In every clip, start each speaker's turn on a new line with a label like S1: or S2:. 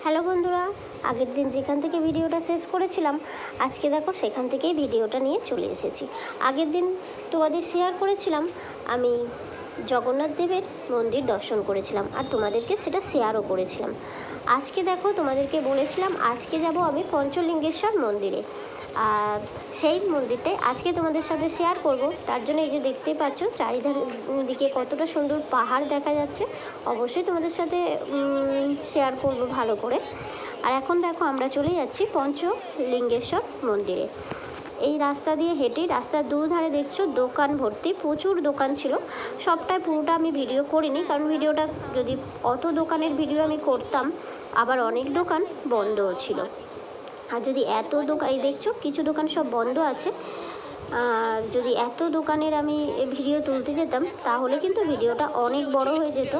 S1: Hello বন্ধুরা, আগের দিন যেখান থেকে ভিডিওটা শেষ করেছিলাম আজকে দেখো সেখান থেকেই ভিডিওটা নিয়ে চলে এসেছি। আগের দিন তোমাদের শেয়ার করেছিলাম আমি জগন্নাথ দেবের মন্দির দর্শন করেছিলাম আর তোমাদেরকে সেটা শেয়ারও করেছিলাম। আজকে দেখো তোমাদেরকে বলেছিলাম আজকে যাব আমি পঞ্চলিঙ্গেশ্বর মন্দিরে, আর সেই মন্দিরটাই আজকে তোমাদের সাথে শেয়ার করব। তার জন্য এই যে দেখতেই পাচ্ছ চারিদিকে কতটা সুন্দর পাহাড় দেখা যাচ্ছে, অবশ্যই তোমাদের সাথে শেয়ার করব ভালো করে। আর এখন দেখো আমরা চলে যাচ্ছি পঞ্চলিঙ্গেশ্বর মন্দিরে। এই রাস্তা দিয়ে হেঁটে রাস্তার দুধারে দেখছো দোকান ভর্তি, প্রচুর দোকান ছিল। সবটাই পুরোটা আমি ভিডিও করিনি, কারণ ভিডিওটা যদি অত দোকানের ভিডিও আমি করতাম আবার অনেক দোকান বন্ধও ছিল। আর যদি এত দোকান, এই দেখছো কিছু দোকান সব বন্ধ আছে, আর যদি এত দোকানের আমি ভিডিও তুলতে যেতাম তাহলে কিন্তু ভিডিওটা অনেক বড় হয়ে যেত।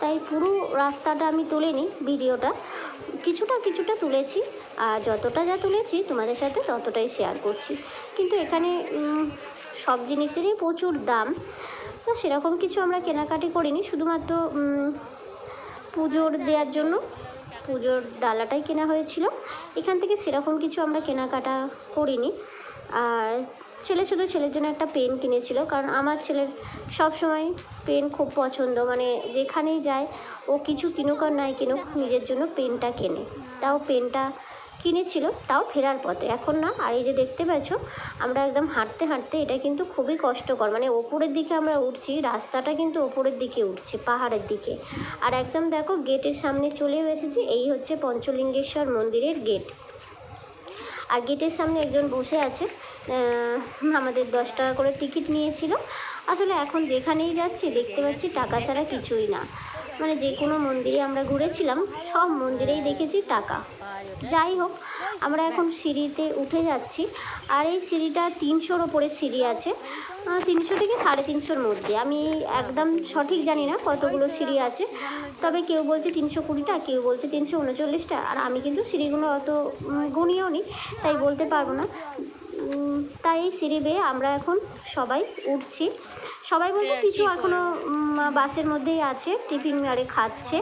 S1: তাই পুরো রাস্তাটা আমি তুলিনি, ভিডিওটা কিছুটা তুলেছি, আর যতটা যা তুলেছি তোমাদের সাথে ততটাই শেয়ার করছি। কিন্তু এখানে সব জিনিসেরই প্রচুর দাম, তো সেরকম কিছু আমরা কেনাকাটি করিনি, শুধুমাত্র পুজোর দেওয়ার জন্য পুজোর ডালাটাই কেনা হয়েছিল। এখান থেকে সেরকম কিছু আমরা কেনাকাটা করিনি। আর শুধু ছেলের জন্য একটা পেন কিনেছিল, কারণ আমার ছেলের সব সময় পেন খুব পছন্দ, মানে যেখানেই যায় ও কিছু কিনুক আর নাই কিনুক নিজের জন্য পেনটা কেনে। তাও পেনটা কিনেছিল, তাও ফেরার পথে, এখন না। আর এই যে দেখতে পাচ্ছ আমরা একদম হাঁটতে হাঁটতে, এটা কিন্তু খুবই কষ্টকর, মানে ওপরের দিকে আমরা উঠছি, রাস্তাটা কিন্তু ওপরের দিকে উঠছে পাহাড়ের দিকে। আর একদম দেখো গেটের সামনে চলেও এসেছি, এই হচ্ছে পঞ্চলিঙ্গেশ্বর মন্দিরের গেট। আর গেটের সামনে একজন বসে আছে, আমাদের 10 টাকা করে টিকিট নিয়েছিল। আসলে এখন যেখানেই যাচ্ছি দেখতে পাচ্ছি টাকা ছাড়া কিছুই না, মানে যে কোনো মন্দিরে আমরা ঘুরেছিলাম সব মন্দিরেই দেখেছি টাকা। যাই হোক, আমরা এখন সিঁড়িতে উঠে যাচ্ছি, আর এই সিঁড়িটা 300-র ওপরে সিঁড়ি আছে, 300 থেকে 350-র মধ্যে, আমি একদম সঠিক জানি না কতগুলো সিঁড়ি আছে। তবে কেউ বলছে 320টা, কেউ বলছে 339টা, আর আমি কিন্তু সিঁড়িগুলো অত গুনিও নি, তাই বলতে পারবো না। তাই সিঁড়ি বেয়ে আমরা এখন সবাই উঠছি। সবাই বলতে কিছু এখনও বাসের মধ্যেই আছে, টিফিন আরে খাচ্ছে।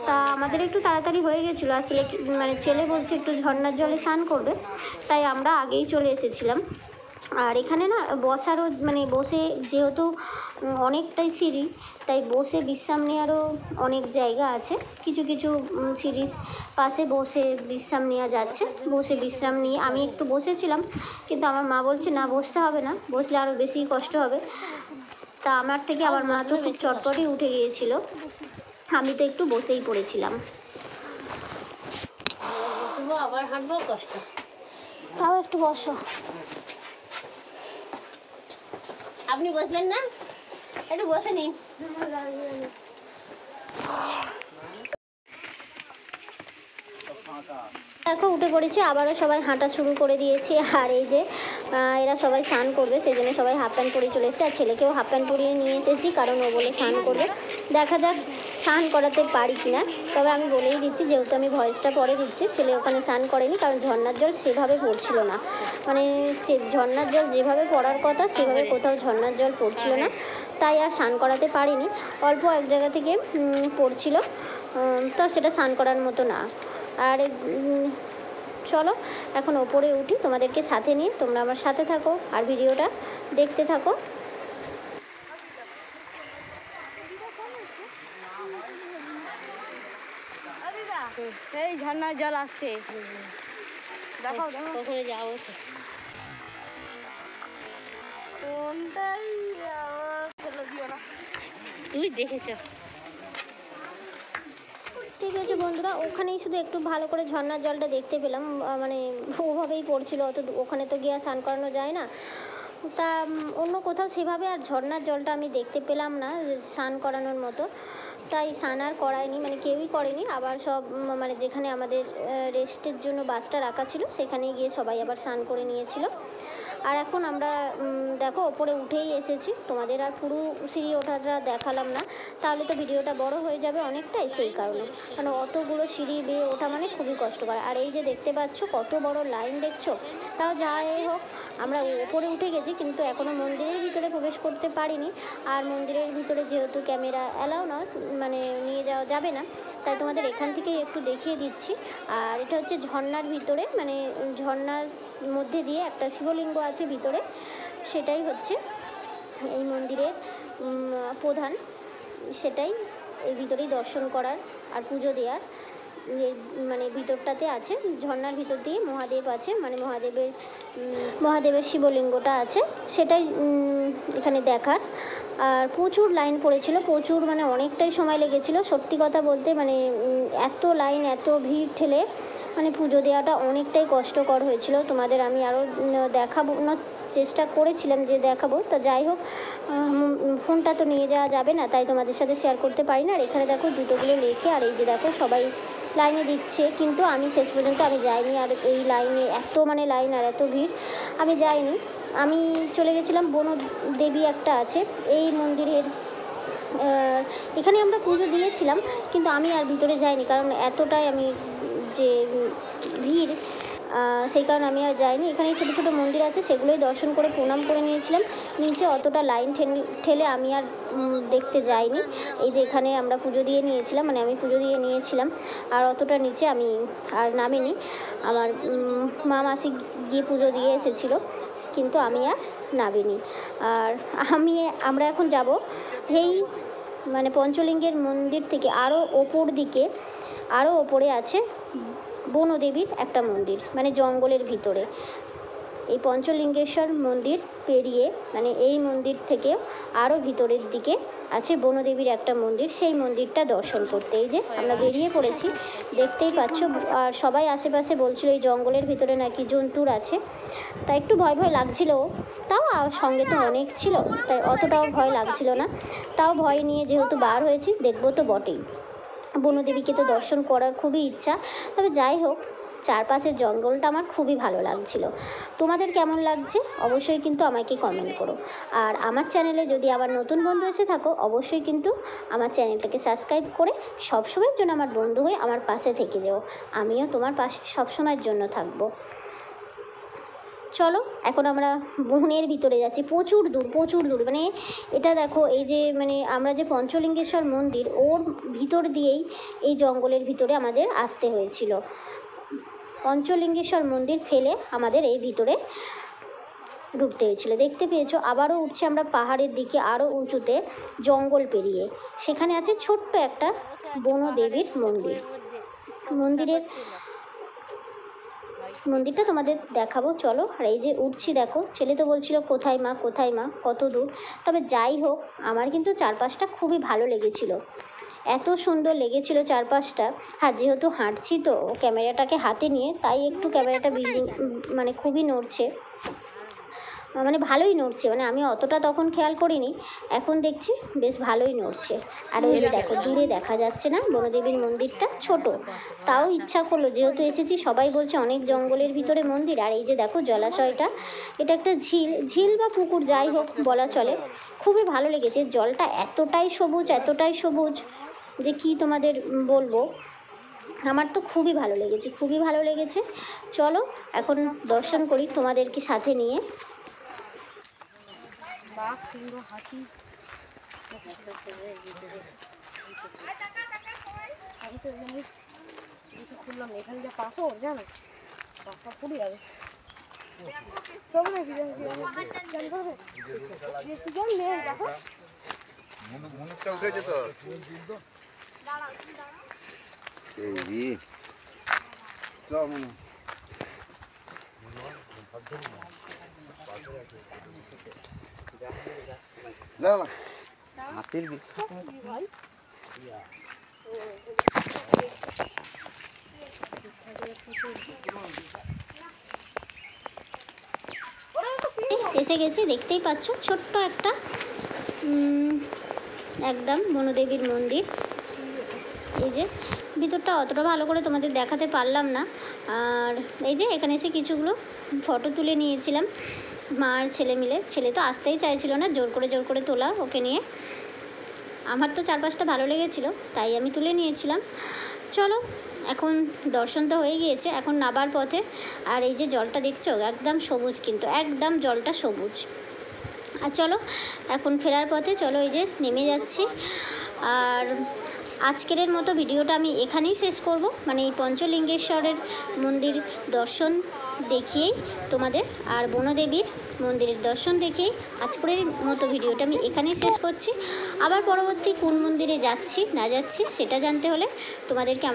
S1: তা আমাদের একটু তাড়াতাড়ি হয়ে গেছিলো, আসলে মানে ছেলে বলছে একটু ঝর্ণার জলে স্নান করবে, তাই আমরা আগেই চলে এসেছিলাম। আর এখানে না বসারও, মানে বসে যেহেতু অনেকটাই সিঁড়ি, তাই বসে বিশ্রাম নেওয়ারও অনেক জায়গা আছে। কিছু সিঁড়ির পাশে বসে বিশ্রাম নেওয়া যাচ্ছে, বসে বিশ্রাম নিয়ে আমি একটু বসেছিলাম, কিন্তু আমার মা বলছে না বসতে হবে না, বসলে আরও বেশি কষ্ট হবে। তা আমার থেকে আমার মা তো খুব চটপটে উঠে গিয়েছিল, আমি তো একটু বসেই পড়েছিলাম।
S2: আবার হাঁটবো কষ্ট,
S1: তাও একটু বসো।
S2: আপনি বসবেন না, একটু বসে নিন।
S1: দেখো উঠে পড়েছি, আবারও সবাই হাঁটা শুরু করে দিয়েছে। আর এই যে এরা সবাই স্নান করবে, সেই জন্য সবাই হাফ প্যান্ট পরে চলে এসেছে, আর ছেলেকেও হাফ প্যান্ট পরিয়ে নিয়ে এসেছি, কারণ ও বলে স্নান করবে। দেখা যাক স্নান করাতে পারি কি না। তবে আমি বলেই দিচ্ছি, যেহেতু আমি ভয়েসটা পরে দিচ্ছি, ছেলে ওখানে স্নান করেনি, কারণ ঝর্ণার জল সেভাবে পড়ছিল না, মানে সে ঝর্ণার জল যেভাবে পড়ার কথা সেভাবে কোথাও ঝর্ণার জল পড়ছিল না, তাই আর স্নান করাতে পারিনি। অল্প এক জায়গা থেকে পড়ছিল, তো সেটা স্নান করার মতো না। আর চলো এখন ওপরে উঠি, তোমাদেরকে সাথে নিয়ে তোমরা আমার সাথে থাকো আর ভিডিওটা দেখতে থাকো।
S2: এই ঝর্ণার জল আসছে, দেখাও ওখানে যাবো। তুই দেখেছ?
S1: ঠিক আছে বন্ধুরা, ওখানেই শুধু একটু ভালো করে ঝর্ণার জলটা দেখতে পেলাম, মানে ওভাবেই পড়ছিল, অত ওখানে তো গিয়ে স্নান করানো যায় না। তা অন্য কোথাও সেভাবে আর ঝর্ণার জলটা আমি দেখতে পেলাম না স্নান করানোর মতো, তাই স্নান আর করায়নি, মানে কেউই করেনি। আবার সব মানে যেখানে আমাদের রেস্টের জন্য বাসটা রাখা ছিল সেখানেই গিয়ে সবাই আবার স্নান করে নিয়েছিল। আর এখন আমরা দেখো ওপরে উঠেই এসেছি, তোমাদের আর পুরো সিঁড়ি ওঠাটা দেখালাম না, তাহলে তো ভিডিওটা বড় হয়ে যাবে অনেকটাই, সেই কারণে, কারণ অতগুলো সিঁড়ি বেয়ে ওঠা মানে খুবই কষ্টকর। আর এই যে দেখতে পাচ্ছ কত বড় লাইন দেখছো, তাও যাই হোক আমরা ওপরে উঠে গেছি, কিন্তু এখনও মন্দিরের ভিতরে প্রবেশ করতে পারিনি। আর মন্দিরের ভিতরে যেহেতু ক্যামেরা অ্যালাউ না, মানে নিয়ে যাওয়া যাবে না, তাই তোমাদের এখান থেকেই একটু দেখিয়ে দিচ্ছি। আর এটা হচ্ছে ঝর্ণার ভিতরে, মানে ঝর্ণার মধ্যে দিয়ে একটা শিবলিঙ্গ আছে ভিতরে, সেটাই হচ্ছে এই মন্দিরের প্রধান, সেটাই এই ভিতরেই দর্শন করার আর পুজো দেওয়ার। মানে ভিতরটাতে আছে, ঝর্ণার ভিতর দিয়ে মহাদেব আছে, মানে মহাদেবের শিবলিঙ্গটা আছে, সেটাই এখানে দেখার। আর প্রচুর লাইন পড়েছিল, প্রচুর, মানে অনেকটাই সময় লেগেছিল সত্যি কথা বলতে। মানে এত লাইন, এত ভিড় ঠেলে মানে পুজো দেওয়াটা অনেকটাই কষ্টকর হয়েছিল। তোমাদের আমি আরও দেখানোর চেষ্টা করেছিলাম যে দেখাবো, তা যাই হোক, ফোনটা তো নিয়ে যাওয়া যাবে না, তাই তোমাদের সাথে শেয়ার করতে পারি না। আর এখানে দেখো জুতোগুলো রেখে, আর এই যে দেখো সবাই লাইনে দিচ্ছে, কিন্তু আমি শেষ পর্যন্ত আমি যাইনি। আর এই লাইনে এত মানে লাইন আর এত ভিড়, আমি যাইনি। আমি চলে গেছিলাম বনদেবী একটা আছে এই মন্দিরের, এখানে আমরা পুজো দিয়েছিলাম, কিন্তু আমি আর ভিতরে যাইনি, কারণ এতটাই আমি যে ভিড়, সেই কারণে আমি আর যাইনি। এখানে ছোটো ছোটো মন্দির আছে, সেগুলোই দর্শন করে প্রণাম করে নিয়েছিলাম। নিচে অতটা লাইন ঠেলে আমি আর দেখতে যাইনি। এই যে এখানে আমরা পুজো দিয়ে নিয়েছিলাম, মানে আমি পুজো দিয়ে নিয়েছিলাম, আর অতটা নিচে আমি আর নামিনি। আমার মা মাসি গিয়ে পুজো দিয়ে এসেছিলো, কিন্তু আমি আর নামিনি। আর আমরা এখন যাব এই মানে পঞ্চলিঙ্গের মন্দির থেকে আরও ওপর দিকে, আরও ওপরে আছে বনদেবীর একটা মন্দির, মানে জঙ্গলের ভিতরে। এই পঞ্চলিঙ্গেশ্বর মন্দির পেরিয়ে, মানে এই মন্দির থেকে আরও ভিতরের দিকে আছে বনদেবীর একটা মন্দির, সেই মন্দিরটা দর্শন করতে এই যে আমরা বেরিয়ে পড়েছি, দেখতেই পাচ্ছ। আর সবাই আশেপাশে বলছিল এই জঙ্গলের ভিতরে নাকি জন্তুর আছে, তাই একটু ভয় ভয় লাগছিল, তাও সঙ্গে তো অনেক ছিল, তাই অতটাও ভয় লাগছিল না। তাও ভয় নিয়ে যেহেতু বার হয়েছি, দেখবো তো বটেই। বনদেবীকে তো দর্শন করার খুবই ইচ্ছা। তবে যাই হোক, চারপাশের জঙ্গলটা আমার খুবই ভালো লাগছিল। তোমাদের কেমন লাগছে অবশ্যই কিন্তু আমাকে কমেন্ট করো। আর আমার চ্যানেলে যদি আবার নতুন বন্ধু এসে থাকো, অবশ্যই কিন্তু আমার চ্যানেলটাকে সাবস্ক্রাইব করে সবসময়ের জন্য আমার বন্ধু হয়ে আমার পাশে থেকে যেও। আমিও তোমার পাশে সবসময়ের জন্য থাকবো। চলো এখন আমরা বনের ভিতরে যাচ্ছি, প্রচুর দূর। মানে এটা দেখো, এই যে মানে আমরা যে পঞ্চলিঙ্গেশ্বর মন্দির, ওর ভিতর দিয়েই এই জঙ্গলের ভিতরে আমাদের আসতে হয়েছিল। পঞ্চলিঙ্গেশ্বর মন্দির ফেলে আমাদের এই ভিতরে ঢুকতে হয়েছিল। দেখতে পেয়েছো, আবারও উঠছি আমরা পাহাড়ের দিকে, আরও উঁচুতে জঙ্গল পেরিয়ে। সেখানে আছে ছোট্ট একটা বনদেবীর মন্দির। মন্দিরটা তোমাদের দেখাবো, চলো। আর এই যে উঠছি দেখো, ছেলে তো বলছিল কোথায় মা কত দূর। তবে যাই হোক, আমার কিন্তু চারপাশটা খুবই ভালো লেগেছিল, এত সুন্দর লেগেছিল চারপাশটা। আর যেহেতু হাঁটছি তো ক্যামেরাটাকে হাতে নিয়ে, তাই একটু ক্যামেরাটা মানে খুবই নড়ছে, মানে ভালোই নড়ছে। মানে আমি অতটা তখন খেয়াল করিনি, এখন দেখছি বেশ ভালোই নড়ছে। আর ওই যে দেখো দূরে দেখা যাচ্ছে না বনদেবীর মন্দিরটা, ছোট, তাও ইচ্ছা করলো যেহেতু এসেছি, সবাই বলছে অনেক জঙ্গলের ভিতরে মন্দির। আর এই যে দেখো জলাশয়টা, এটা একটা ঝিল বা পুকুর যাই হোক বলা চলে, খুবই ভালো লেগেছে। জলটা এতটাই সবুজ যে কি তোমাদের বলবো, আমার তো খুবই ভালো লেগেছে। চলো এখন দর্শন করি তোমাদেরকে সাথে নিয়ে।
S2: বাঘ, সিংহ, হাতি, আমি তো জিনিস খুললাম, এখানে যা পাথর জানো, পাথর পড়ে যাবে সব নাকি নেই। দেখো
S3: মুনুকটা উঠেছে তো এই হাতির
S2: ভাই
S1: এসে গেছি, দেখতেই পাচ্ছ ছোট্ট একটা একদম বনদেবীর মন্দির। এই যে ভিতরটা অতটা ভালো করে তোমাদের দেখাতে পারলাম না। আর এই যে এখানে এসে কিছুগুলো ফটো তুলে নিয়েছিলাম মা আর ছেলে মিলে। ছেলে তো আসতেই চাইছিল না, জোর করে তোলা ওকে নিয়ে। আমার তো চারপাশটা ভালো লেগেছিলো, তাই আমি তুলে নিয়েছিলাম। চলো এখন দর্শন তো হয়ে গিয়েছে, এখন নাবার পথে। আর এই যে জলটা দেখছো একদম সবুজ, কিন্তু একদম জলটা সবুজ। আর চলো এখন ফেরার পথে, চলো এই যে নেমে যাচ্ছি। আর আজকের মতো ভিডিওটা আমি এখানেই শেষ করব, মানে এই পঞ্চলিঙ্গেশ্বরের মন্দির দর্শন দেখিয়েই তোমাদের, আর বনদেবীর মন্দিরের দর্শন দেখিয়েই আজকের মতো ভিডিওটা আমি এখানেই শেষ করছি। আবার পরবর্তী কোন মন্দিরে যাচ্ছি না যাচ্ছি সেটা জানতে হলে তোমাদেরকে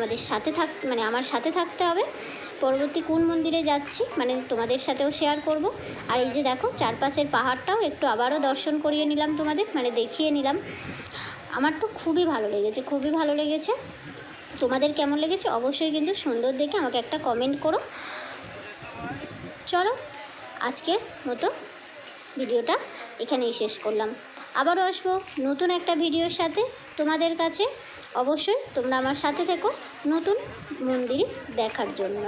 S1: আমার সাথে থাকতে হবে। পরবর্তী কোন মন্দিরে যাচ্ছি মানে তোমাদের সাথেও শেয়ার করব। আর এই যে দেখো চারপাশের পাহাড়টাও একটু আবারও দর্শন করিয়ে নিলাম তোমাদের, মানে দেখিয়ে নিলাম। আমার তো খুবই ভালো লেগেছে। তোমাদের কেমন লেগেছে অবশ্যই কিন্তু সুন্দর দেখে আমাকে একটা কমেন্ট করো। চলো আজকের মতো ভিডিওটা এখানেই শেষ করলাম। আবারও আসবো নতুন একটা ভিডিওর সাথে তোমাদের কাছে। অবশ্যই তোমরা আমার সাথে থেকো নতুন মন্দির দেখার জন্য।